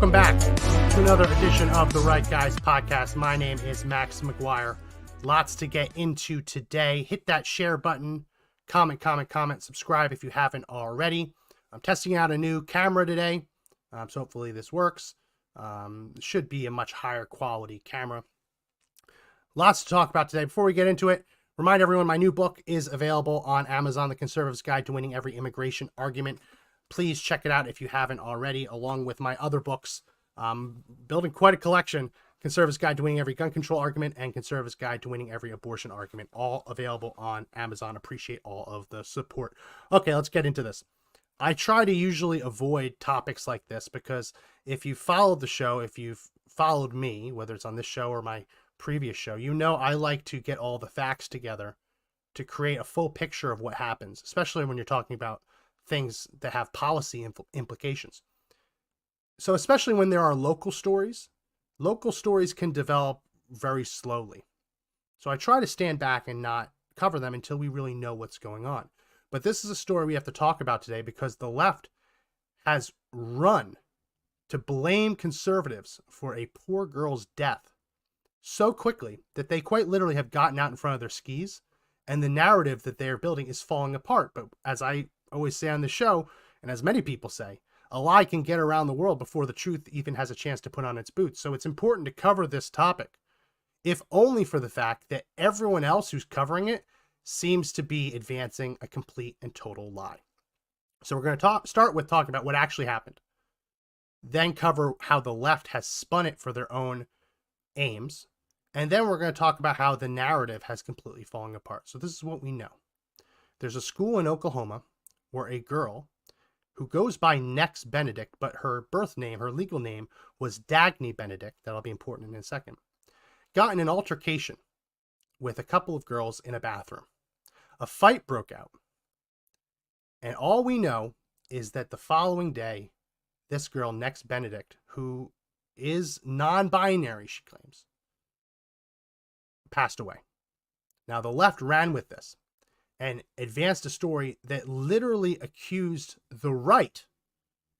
Welcome back to another edition of the Right Guys podcast. My name is Max McGuire. Lots to get into today. Hit that share button, comment, subscribe if you haven't already. I'm testing out a new camera today, so hopefully this works. It should be a much higher quality camera. Lots to talk about today. Before we get into it, remind everyone my new book is available on Amazon, The Conservative's Guide to Winning Every Immigration Argument. Please check it out if you haven't already, along with my other books. Building quite a collection: Conservative's Guide to Winning Every Gun Control Argument and Conservative's Guide to Winning Every Abortion Argument, all available on Amazon. Appreciate all of the support. Okay, let's get into this. I try to usually avoid topics like this because if you followed the show, if you've followed me, whether it's on this show or my previous show, you know I like to get all the facts together to create a full picture of what happens, especially when you're talking about things that have policy implications. So especially when there are local stories can develop very slowly. So I try to stand back and not cover them until we really know what's going on. But this is a story we have to talk about today because the left has run to blame conservatives for a poor girl's death so quickly that they quite literally have gotten out in front of their skis, and the narrative that they're building is falling apart. But as I always say on the show, and as many people say, a lie can get around the world before the truth even has a chance to put on its boots. So it's important to cover this topic, if only for the fact that everyone else who's covering it seems to be advancing a complete and total lie. So we're going to start with talking about what actually happened, then cover how the left has spun it for their own aims, and then we're going to talk about how the narrative has completely fallen apart. So this is what we know. There's a school in Oklahoma where a girl who goes by Benedict, but her birth name, her legal name, was Dagny Benedict, that'll be important in a second, got in an altercation with a couple of girls in a bathroom. A fight broke out. And all we know is that the following day, this girl, Benedict, who is non-binary, she claims, passed away. Now, the left ran with this and advanced a story that literally accused the right,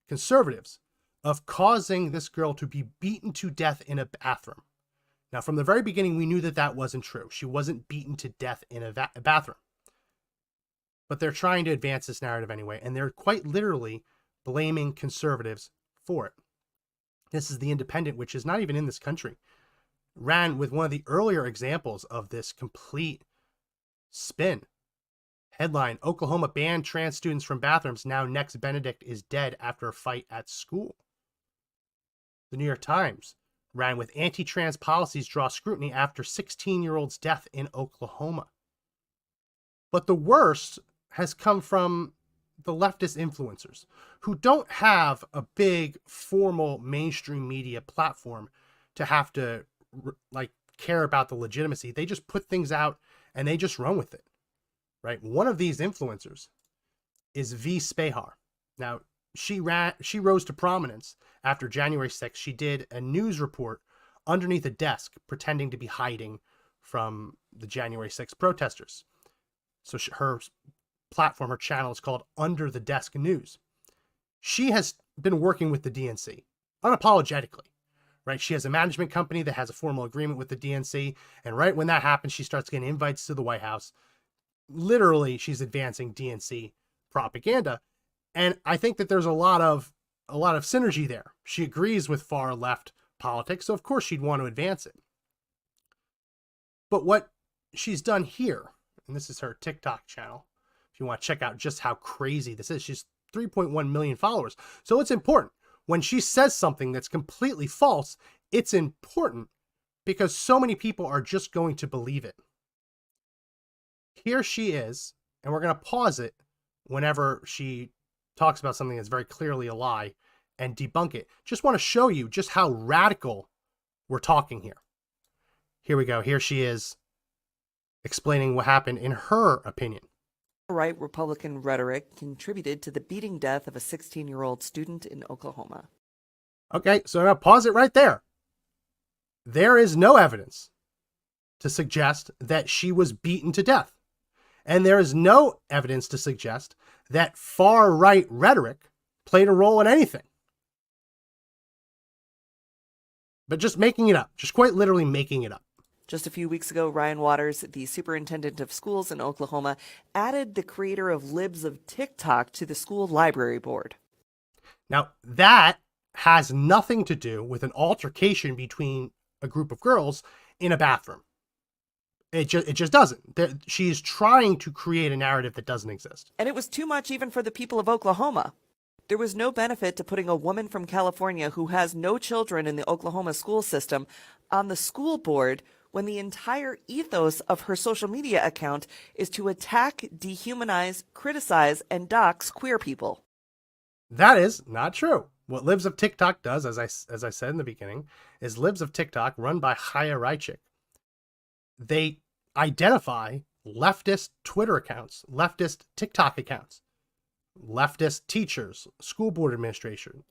conservatives, of causing this girl to be beaten to death in a bathroom. Now, from the very beginning, we knew that that wasn't true. She wasn't beaten to death in a bathroom. But they're trying to advance this narrative anyway, and they're quite literally blaming conservatives for it. This is The Independent, which is not even in this country, ran with one of the earlier examples of this complete spin. Headline: Oklahoma banned trans students from bathrooms. Now Benedict is dead after a fight at school. The New York Times ran with anti-trans policies draw scrutiny after 16-year-old's death in Oklahoma. But the worst has come from the leftist influencers who don't have a big formal mainstream media platform to have to care about the legitimacy. They just put things out and they just run with it. Right? One of these influencers is V. Spahar. Now, she rose to prominence after January 6th. She did a news report underneath a desk pretending to be hiding from the January 6th protesters. So her platform, her channel, is called Under the Desk News. She has been working with the DNC unapologetically. Right? She has a management company that has a formal agreement with the DNC. And right when that happens, she starts getting invites to the White House. Literally, she's advancing DNC propaganda. And I think that there's a lot of synergy there. She agrees with far left politics, so of course she'd want to advance it. But what she's done here, and this is her TikTok channel, if you want to check out just how crazy this is, she's 3.1 million followers. So it's important. When she says something that's completely false, it's important because so many people are just going to believe it. Here she is, and we're going to pause it whenever she talks about something that's very clearly a lie and debunk it. Just want to show you just how radical we're talking here. Here we go. Here she is explaining what happened in her opinion. Right Republican rhetoric contributed to the beating death of a 16-year-old student in Oklahoma. Okay, so I'm going to pause it right there. There is no evidence to suggest that she was beaten to death. And there is no evidence to suggest that far-right rhetoric played a role in anything. but just making it up, just quite literally making it up. Just a few weeks ago, Ryan Waters, the superintendent of schools in Oklahoma, added the creator of Libs of TikTok to the school library board. Now, that has nothing to do with an altercation between a group of girls in a bathroom. It just doesn't. She is trying to create a narrative that doesn't exist. And it was too much even for the people of Oklahoma. There was no benefit to putting a woman from California who has no children in the Oklahoma school system on the school board when the entire ethos of her social media account is to attack, dehumanize, criticize, and dox queer people. That is not true. What Libs of TikTok does, as I said in the beginning, is Libs of TikTok, run by Chaya Raichik. They identify leftist Twitter accounts, leftist TikTok accounts, leftist teachers, school board administration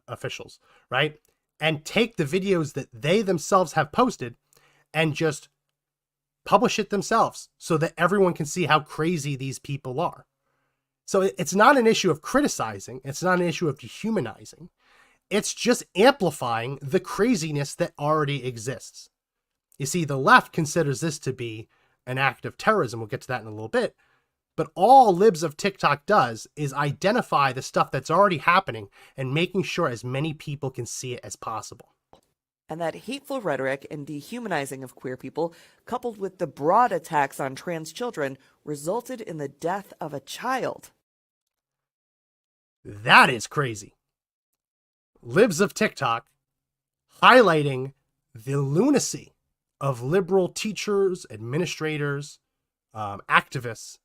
officials, right? And take the videos that they themselves have posted and just publish it themselves so that everyone can see how crazy these people are. So it's not an issue of criticizing. It's not an issue of dehumanizing. It's just amplifying the craziness that already exists. You see, the left considers this to be an act of terrorism. We'll get to that in a little bit. But all Libs of TikTok does is identify the stuff that's already happening and making sure as many people can see it as possible. And that hateful rhetoric and dehumanizing of queer people, coupled with the broad attacks on trans children, resulted in the death of a child. That is crazy. Libs of TikTok highlighting the lunacy of liberal teachers, administrators, activists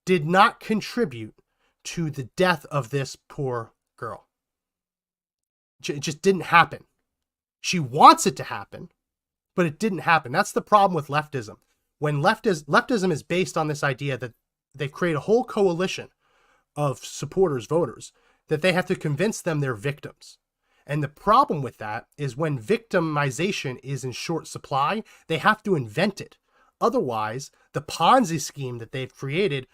did not contribute to the death of this poor girl. It just didn't happen. She wants it to happen, but it didn't happen. That's the problem with leftism. When leftism is based on this idea that they've created a whole coalition of supporters, voters, that they have to convince them they're victims. And the problem with that is when victimization is in short supply, they have to invent it. Otherwise, the Ponzi scheme that they've created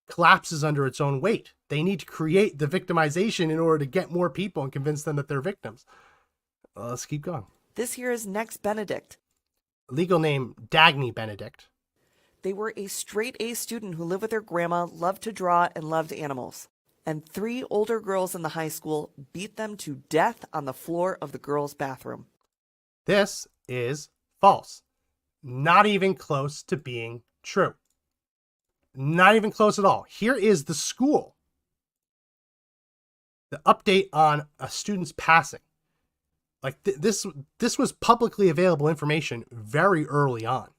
collapses under its own weight. They need to create the victimization in order to get more people and convince them that they're victims. Let's keep going. This year is next Benedict. Legal name, Dagny Benedict. They were a straight-A student who lived with their grandma, loved to draw, and loved animals. And 3 older girls in the high school beat them to death on the floor of the girls' bathroom. This is false. Not even close to being true. Not even close at all. Here is the school. The update on a student's passing. Like this was publicly available information very early on.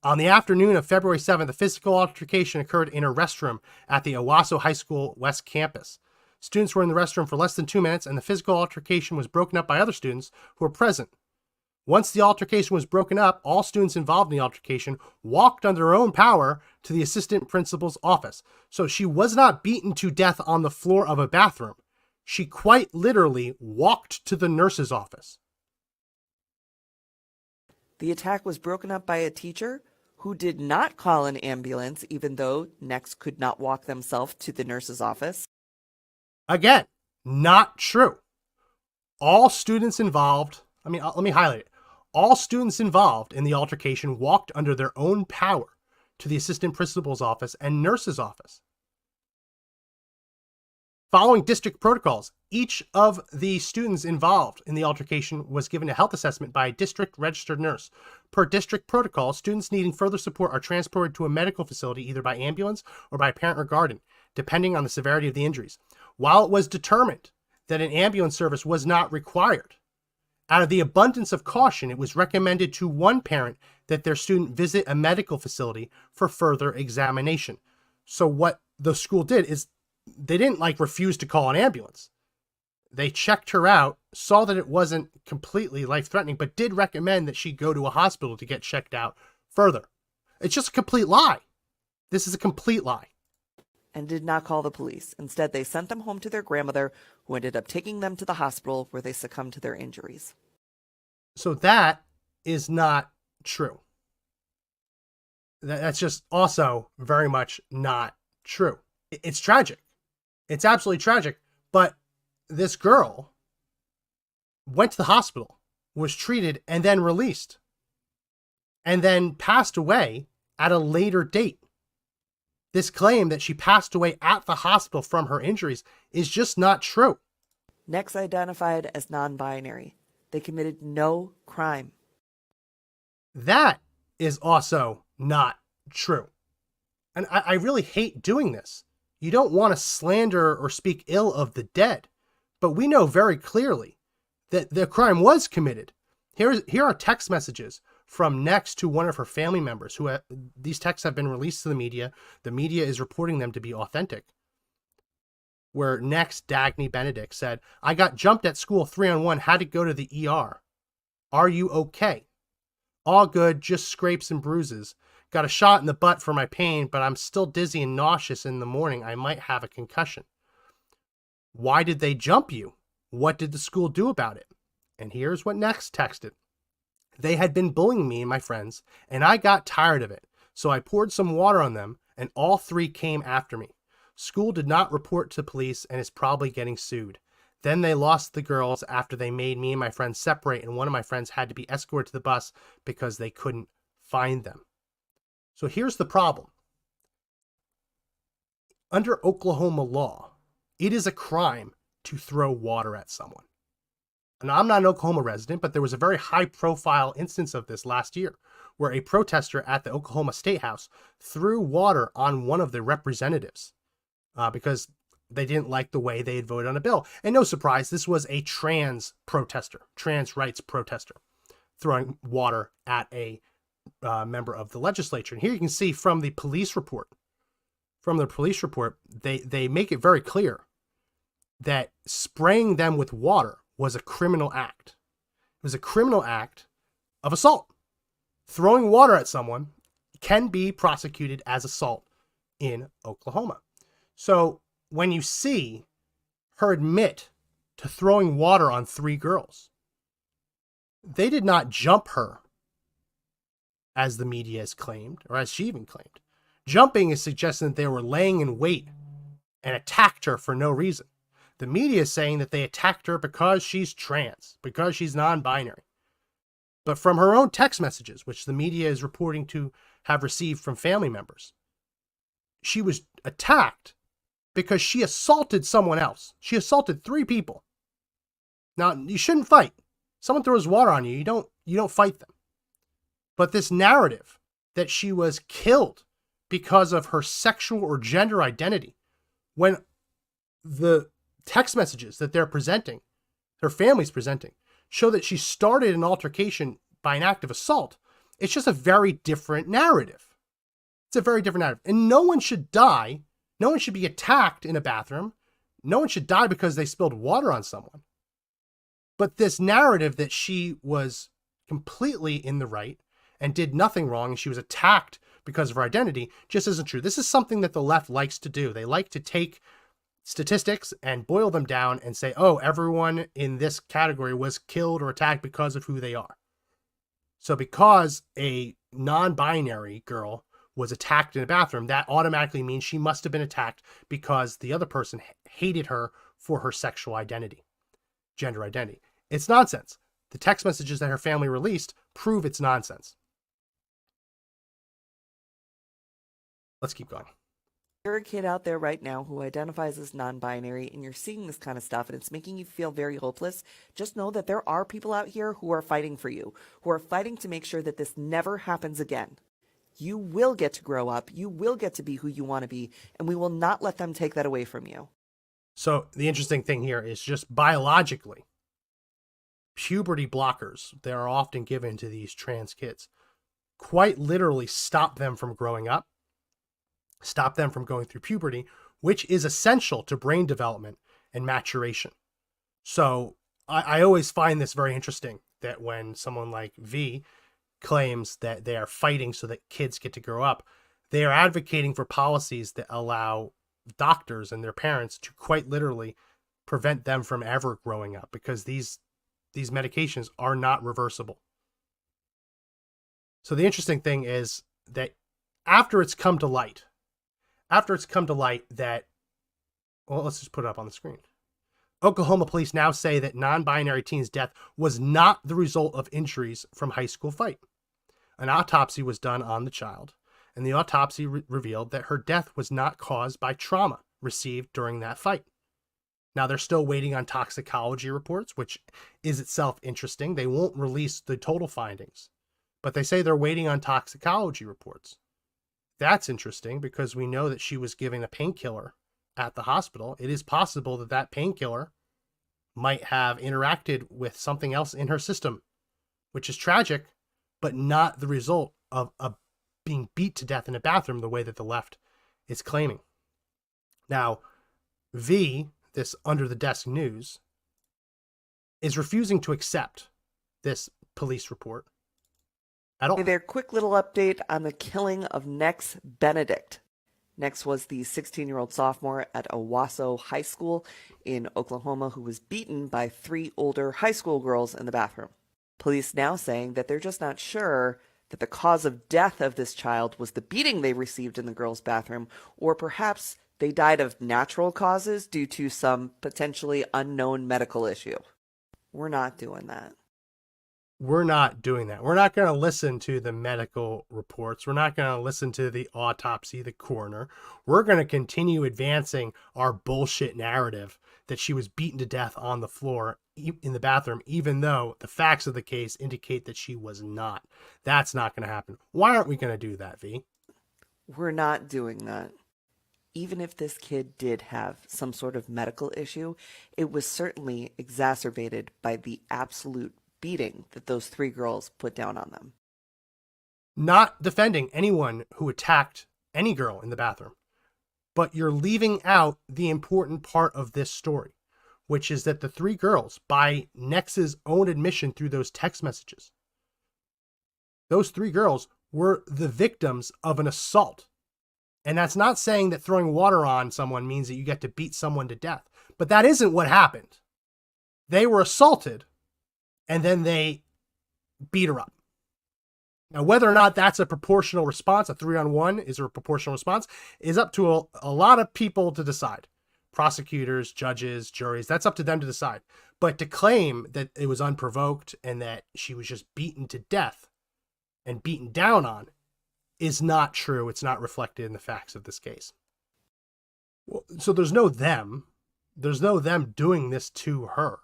On the afternoon of February 7th, a physical altercation occurred in a restroom at the Owasso High School West Campus. Students were in the restroom for less than 2 minutes, and the physical altercation was broken up by other students who were present. Once the altercation was broken up, all students involved in the altercation walked under their own power to the assistant principal's office. So she was not beaten to death on the floor of a bathroom. She quite literally walked to the nurse's office. The attack was broken up by a teacher who did not call an ambulance, even though Next could not walk themselves to the nurse's office. Again, not true. All students involved, let me highlight it. All students involved in the altercation walked under their own power to the assistant principal's office and nurse's office. Following district protocols, each of the students involved in the altercation was given a health assessment by a district registered nurse. Per district protocol, students needing further support are transported to a medical facility either by ambulance or by parent or guardian, depending on the severity of the injuries. While it was determined that an ambulance service was not required, out of the abundance of caution, it was recommended to one parent that their student visit a medical facility for further examination. So what the school did is they didn't refuse to call an ambulance. They checked her out, saw that it wasn't completely life-threatening, but did recommend that she go to a hospital to get checked out further. It's just a complete lie. This is a complete lie. And did not call the police. Instead, they sent them home to their grandmother, who ended up taking them to the hospital where they succumbed to their injuries. So that is not true. That's just also very much not true. It's tragic. It's absolutely tragic. But this girl went to the hospital. was treated and then released and then passed away at a later date. This claim that she passed away at the hospital from her injuries is just not true. Next identified as non-binary. They committed no crime. That is also not true. And I really hate doing this. You don't want to slander or speak ill of the dead, but we know very clearly that the crime was committed. Here are text messages from Next to one of her family members who these texts have been released to the media. The media is reporting them to be authentic. Where Next Dagny Benedict said, "I got jumped at school 3-on-1, had to go to the ER. Are you okay? All good, just scrapes and bruises. Got a shot in the butt for my pain, but I'm still dizzy and nauseous in the morning. I might have a concussion. Why did they jump you? What did the school do about it?" And here's what Next texted. "They had been bullying me and my friends, and I got tired of it. So I poured some water on them, and all three came after me. School did not report to police and is probably getting sued. Then they lost the girls after they made me and my friends separate, and one of my friends had to be escorted to the bus because they couldn't find them." So here's the problem. Under Oklahoma law, it is a crime to throw water at someone. And I'm not an Oklahoma resident, but there was a very high-profile instance of this last year, where a protester at the Oklahoma State House threw water on one of the representatives because they didn't like the way they had voted on a bill. And no surprise, this was a trans protester, trans rights protester, throwing water at a member of the legislature. And here you can see from the police report, they make it very clear that spraying them with water was a criminal act. It was a criminal act of assault. Throwing water at someone can be prosecuted as assault in Oklahoma. So when you see her admit to throwing water on 3 girls, they did not jump her, as the media has claimed, or as she even claimed. Jumping is suggesting that they were laying in wait and attacked her for no reason. The media is saying that they attacked her because she's trans, because she's non-binary. But from her own text messages, which the media is reporting to have received from family members, she was attacked because she assaulted someone else. She assaulted 3 people. Now, you shouldn't fight. Someone throws water on you, you don't fight them. But this narrative that she was killed because of her sexual or gender identity, when the text messages that they're presenting, her family's presenting, show that she started an altercation by an act of assault, it's just a very different narrative. It's a very different narrative. And no one should die. No one should be attacked in a bathroom. No one should die because they spilled water on someone. But this narrative that she was completely in the right and did nothing wrong and she was attacked because of her identity just isn't true. This is something that the left likes to do. They like to take statistics and boil them down and say, oh, everyone in this category was killed or attacked because of who they are. So because a non-binary girl was attacked in a bathroom, that automatically means she must have been attacked because the other person hated her for her sexual identity, gender identity. It's nonsense. The text messages that her family released prove it's nonsense. Let's keep going. You're a kid out there right now who identifies as non-binary and you're seeing this kind of stuff and it's making you feel very hopeless. Just know that there are people out here who are fighting for you, who are fighting to make sure that this never happens again. You will get to grow up. You will get to be who you want to be, and we will not let them take that away from you. So the interesting thing here is just biologically, puberty blockers that are often given to these trans kids quite literally stop them from growing up, stop them from going through puberty, which is essential to brain development and maturation. So I always find this very interesting that when someone like V claims that they are fighting so that kids get to grow up, they are advocating for policies that allow doctors and their parents to quite literally prevent them from ever growing up because these medications are not reversible. So the interesting thing is that after it's come to light that, well, let's just put it up on the screen. Oklahoma police now say that non-binary teen's death was not the result of injuries from high school fight. An autopsy was done on the child, and the autopsy revealed that her death was not caused by trauma received during that fight. Now, they're still waiting on toxicology reports, which is itself interesting. They won't release the total findings, but they say they're waiting on toxicology reports. That's interesting because we know that she was given a painkiller at the hospital. It is possible that that painkiller might have interacted with something else in her system, which is tragic, but not the result of being beat to death in a bathroom the way that the left is claiming. Now, V, this under the desk news, is refusing to accept this police report at all. Hey there, quick little update on the killing of Nex Benedict. Nex was the 16-year-old sophomore at Owasso High School in Oklahoma who was beaten by 3 older high school girls in the bathroom. Police now saying that they're just not sure that the cause of death of this child was the beating they received in the girls' bathroom, or perhaps they died of natural causes due to some potentially unknown medical issue. We're not doing that. We're not doing that. We're not going to listen to the medical reports. We're not going to listen to the autopsy, the coroner. We're going to continue advancing our bullshit narrative that she was beaten to death on the floor in the bathroom, even though the facts of the case indicate that she was not. That's not going to happen. Why aren't we going to do that, V? We're not doing that. Even if this kid did have some sort of medical issue, it was certainly exacerbated by the absolute beating that those 3 girls put down on them. Not defending anyone who attacked any girl in the bathroom, but you're leaving out the important part of this story, which is that the 3 girls, by Nex's own admission through those text messages, those 3 girls were the victims of an assault. And that's not saying that throwing water on someone means that you get to beat someone to death, but that isn't what happened. They were assaulted, and then they beat her up. Now, whether or not that's a proportional response, a 3-on-1 is a proportional response, is up to a lot of people to decide. Prosecutors, judges, juries, that's up to them to decide. But to claim that it was unprovoked and that she was just beaten to death and beaten down on is not true. It's not reflected in the facts of this case. Well, so there's no them. There's no them doing this to her.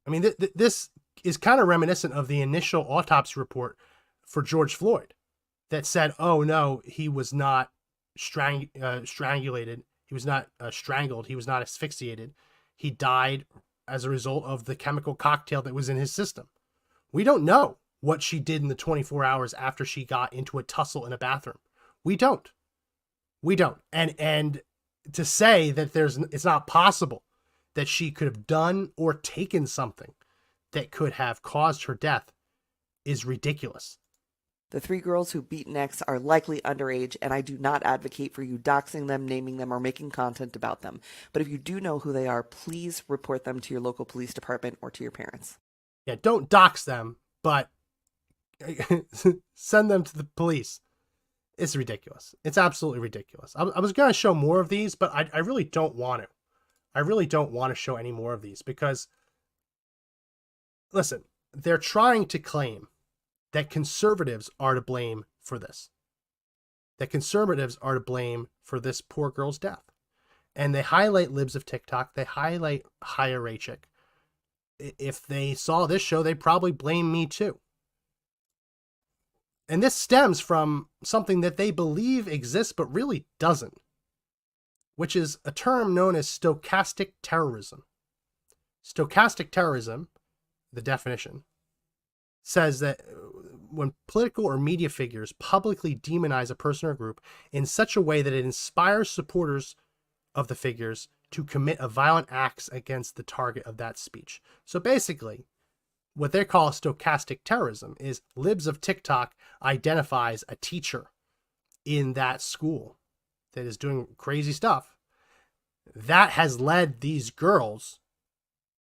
I mean, this is kind of reminiscent of the initial autopsy report for George Floyd that said, oh no, he was not strangulated. He was not strangled. He was not asphyxiated. He died as a result of the chemical cocktail that was in his system. We don't know what she did in the 24 hours after she got into a tussle in a bathroom. We don't. And to say that it's not possible that she could have done or taken something that could have caused her death is ridiculous. The 3 girls who beat Nex are likely underage, and I do not advocate for you doxing them, naming them, or making content about them. But if you do know who they are, please report them to your local police department or to your parents. Yeah, don't dox them, but send them to the police. It's ridiculous. It's absolutely ridiculous. I was going to show more of these, but I really don't want to. I really don't want to show any more of these because, listen, they're trying to claim that conservatives are to blame for this. That conservatives are to blame for this poor girl's death. And they highlight libs of TikTok. They highlight Haya Rachik. If they saw this show, they'd probably blame me too. And this stems from something that they believe exists but really doesn't, which is a term known as stochastic terrorism. Stochastic terrorism, the definition, says that when political or media figures publicly demonize a person or group in such a way that it inspires supporters of the figures to commit a violent acts against the target of that speech. So basically, what they call stochastic terrorism is libs of TikTok identifies a teacher in that school that is doing crazy stuff. That has led these girls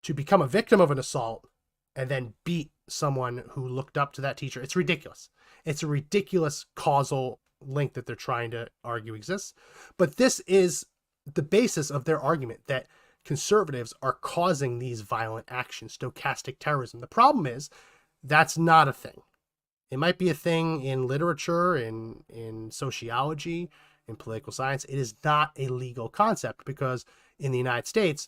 to become a victim of an assault and then beat someone who looked up to that teacher. It's ridiculous. It's a ridiculous causal link that they're trying to argue exists. But this is the basis of their argument, that conservatives are causing these violent actions, stochastic terrorism. The problem is that's not a thing. It might be a thing in literature, in sociology, in political science. It is not a legal concept because in the United States,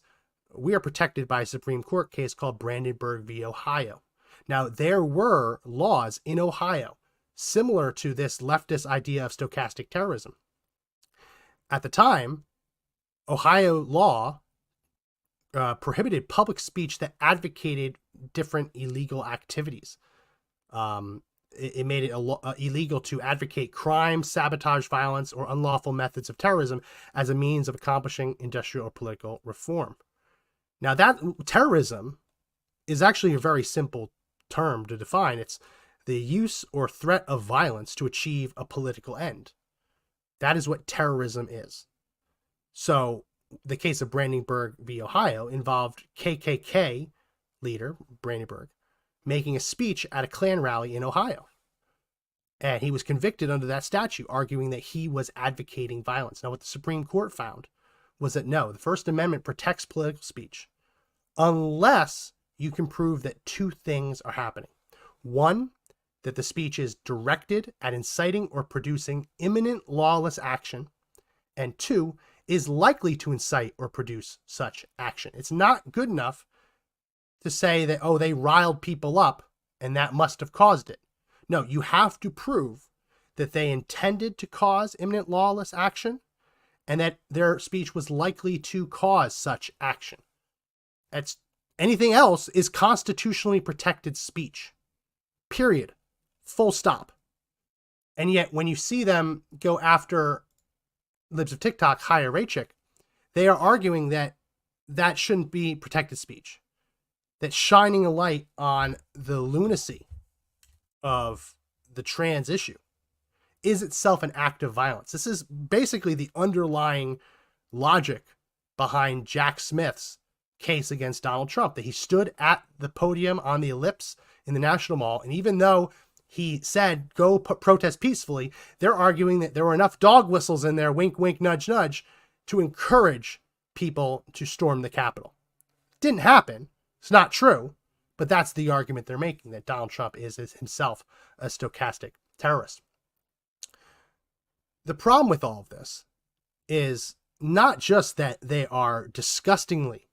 we are protected by a Supreme Court case called Brandenburg v. Ohio. Now, there were laws in Ohio similar to this leftist idea of stochastic terrorism. At the time, Ohio law prohibited public speech that advocated different illegal activities. It made it illegal to advocate crime, sabotage, violence, or unlawful methods of terrorism as a means of accomplishing industrial or political reform. Now, that terrorism is actually a very simple term to define. It's the use or threat of violence to achieve a political end. That is what terrorism is. So the case of Brandenburg v. Ohio involved KKK leader Brandenburg making a speech at a Klan rally in Ohio. And he was convicted under that statute, arguing that he was advocating violence. Now, what the Supreme Court found was that no, the First Amendment protects political speech unless you can prove that two things are happening. One, that the speech is directed at inciting or producing imminent lawless action. And two, is likely to incite or produce such action. It's not good enough to say that, oh, they riled people up and that must have caused it. No, you have to prove that they intended to cause imminent lawless action and that their speech was likely to cause such action. Anything else is constitutionally protected speech. Period. Full stop. And yet when you see them go after Libs of TikTok, Chaya Raichik, they are arguing that that shouldn't be protected speech. That shining a light on the lunacy of the trans issue is itself an act of violence. This is basically the underlying logic behind Jack Smith's case against Donald Trump, that he stood at the podium on the ellipse in the National Mall, and even though he said, go protest peacefully, they're arguing that there were enough dog whistles in there, wink, wink, nudge, nudge, to encourage people to storm the Capitol. Didn't happen. It's not true, but that's the argument they're making, that Donald Trump is himself a stochastic terrorist. The problem with all of this is not just that they are disgustingly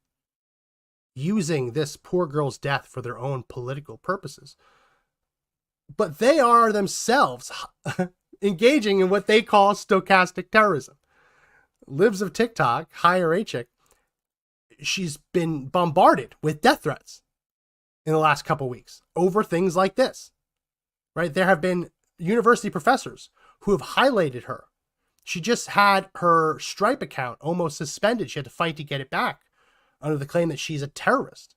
using this poor girl's death for their own political purposes, but they are themselves engaging in what they call stochastic terrorism. Libs of TikTok, Chaya Raichik, she's been bombarded with death threats in the last couple weeks over things like this, right? There have been university professors who have highlighted her. She just had her Stripe account almost suspended. She had to fight to get it back under the claim that she's a terrorist.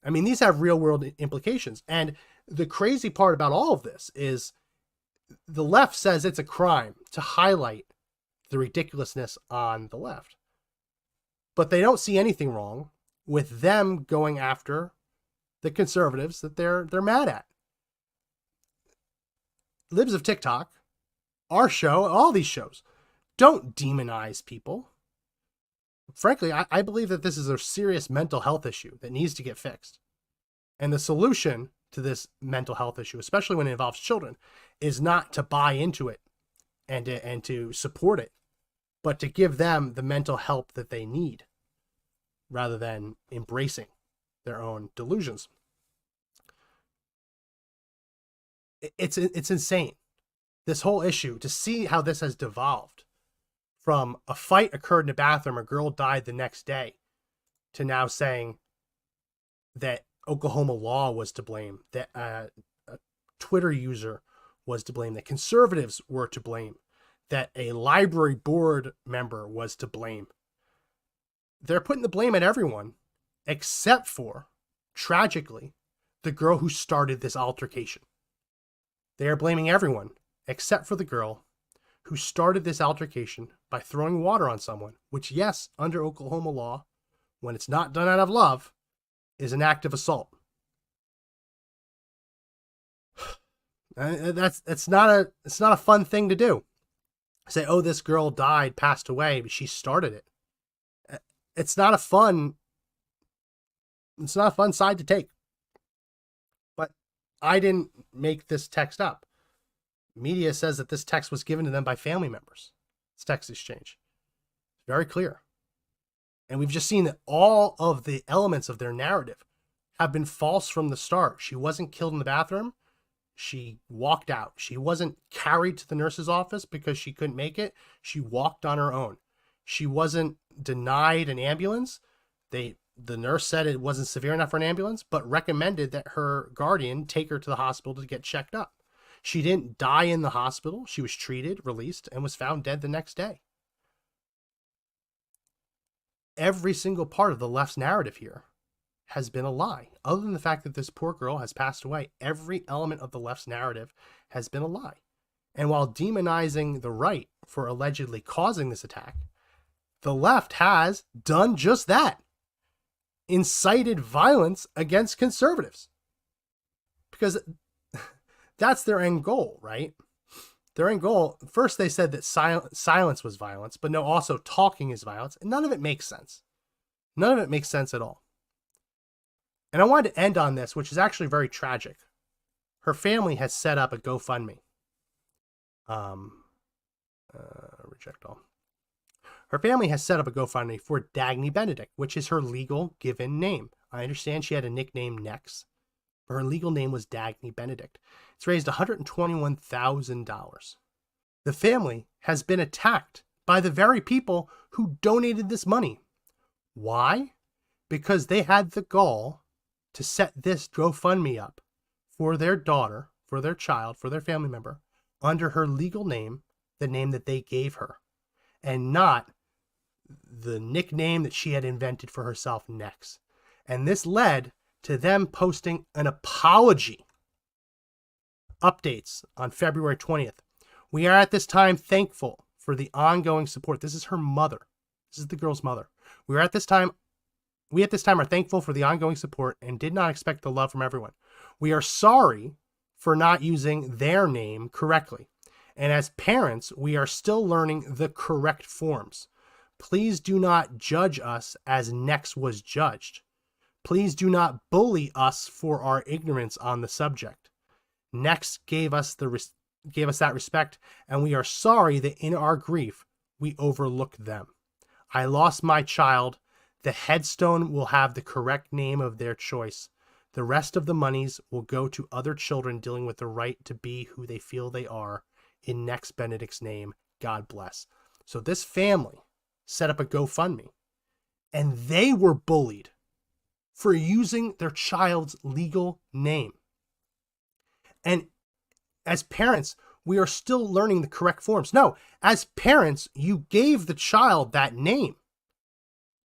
I mean, these have real world implications. And the crazy part about all of this is the left says it's a crime to highlight the ridiculousness on the left. But they don't see anything wrong with them going after the conservatives that they're mad at. Libs of TikTok, our show, all these shows, don't demonize people. Frankly, I believe that this is a serious mental health issue that needs to get fixed. And the solution to this mental health issue, especially when it involves children, is not to buy into it and to support it, but to give them the mental help that they need rather than embracing their own delusions. It's insane, this whole issue, to see how this has devolved from a fight occurred in a bathroom, a girl died the next day, to now saying that Oklahoma law was to blame, that a Twitter user was to blame, that conservatives were to blame, that a library board member was to blame. They're putting the blame at everyone except for, tragically, the girl who started this altercation. They are blaming everyone except for the girl who started this altercation by throwing water on someone, which, yes, under Oklahoma law, when it's not done out of love, is an act of assault. It's not a fun thing to do. Say, oh, this girl died, passed away, but she started it. it's not a fun side to take. But I didn't make this text up. Media says that this text was given to them by family members. This text exchange. Very clear. And we've just seen that all of the elements of their narrative have been false from the start. She wasn't killed in the bathroom. She walked out. She wasn't carried to the nurse's office because she couldn't make it. She walked on her own. She wasn't denied an ambulance. The nurse said it wasn't severe enough for an ambulance, but recommended that her guardian take her to the hospital to get checked up. She didn't die in the hospital. She was treated, released, and was found dead the next day. Every single part of the left's narrative here has been a lie. Other than the fact that this poor girl has passed away, every element of the left's narrative has been a lie. And while demonizing the right for allegedly causing this attack, the left has done just that. Incited violence against conservatives. Because that's their end goal, right? Their end goal, first they said that silence was violence, but no, also talking is violence. And none of it makes sense. None of it makes sense at all. And I wanted to end on this, which is actually very tragic. Her family has set up a GoFundMe. Reject all. Her family has set up a GoFundMe for Dagny Benedict, which is her legal given name. I understand she had a nickname Nex, but her legal name was Dagny Benedict. It's raised $121,000. The family has been attacked by the very people who donated this money. Why? Because they had the gall to set this GoFundMe up for their daughter, for their child, for their family member, under her legal name, the name that they gave her, and not the nickname that she had invented for herself, Nex. And this led to them posting an apology. Updates on February 20th. We are at this time thankful for the ongoing support. This is her mother. This is the girl's mother. We at this time are thankful for the ongoing support and did not expect the love from everyone. We are sorry for not using their name correctly. And as parents, we are still learning the correct forms. Please do not judge us as Nex was judged. Please do not bully us for our ignorance on the subject. Nex gave us that respect, and we are sorry that in our grief, we overlooked them. I lost my child. The headstone will have the correct name of their choice. The rest of the monies will go to other children dealing with the right to be who they feel they are. In Nex Benedict's name, God bless. So this family set up a GoFundMe, and they were bullied for using their child's legal name. And as parents, we are still learning the correct forms. No, as parents, you gave the child that name.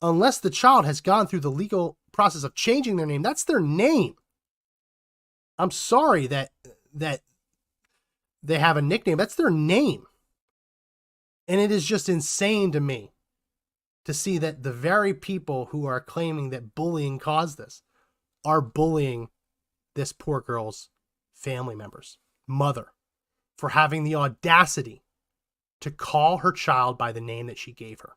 Unless the child has gone through the legal process of changing their name, that's their name. I'm sorry that they have a nickname. That's their name. And it is just insane to me to see that the very people who are claiming that bullying caused this are bullying this poor girl's family members, mother, for having the audacity to call her child by the name that she gave her.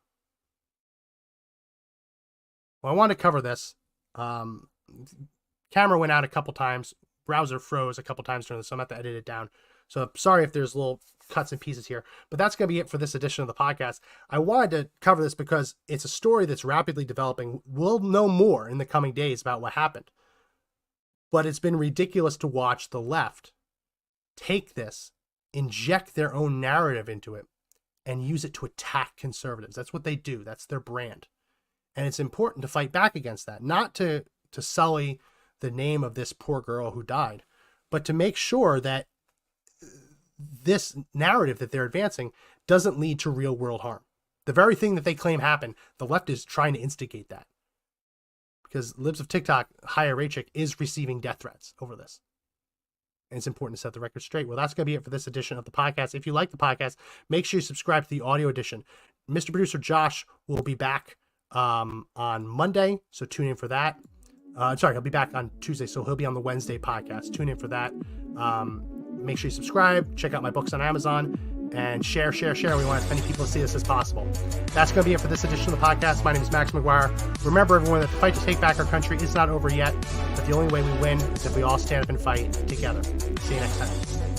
Well, I want to cover this. Camera went out a couple times. Browser froze a couple times during this, so I'm going to have to edit it down. So I'm sorry if there's little cuts and pieces here, but that's going to be it for this edition of the podcast. I wanted to cover this because it's a story that's rapidly developing. We'll know more in the coming days about what happened. But it's been ridiculous to watch the left take this, inject their own narrative into it, and use it to attack conservatives. That's what they do. That's their brand. And it's important to fight back against that, not to sully the name of this poor girl who died, but to make sure that this narrative that they're advancing doesn't lead to real world harm. The very thing that they claim happened, the left is trying to instigate that. Because Libs of TikTok, Haya Rachik, is receiving death threats over this. And it's important to set the record straight. Well, that's going to be it for this edition of the podcast. If you like the podcast, make sure you subscribe to the audio edition. Mr. Producer Josh will be back on Monday, so tune in for that. He'll be back on Tuesday, so he'll be on the Wednesday podcast. Tune in for that. Make sure you subscribe. Check out my books on Amazon. and share. We want as many people to see this as possible. That's going to be it for this edition of the podcast. My name is Max McGuire. Remember, everyone, that the fight to take back our country is not over yet, but the only way we win is if we all stand up and fight together. See you next time.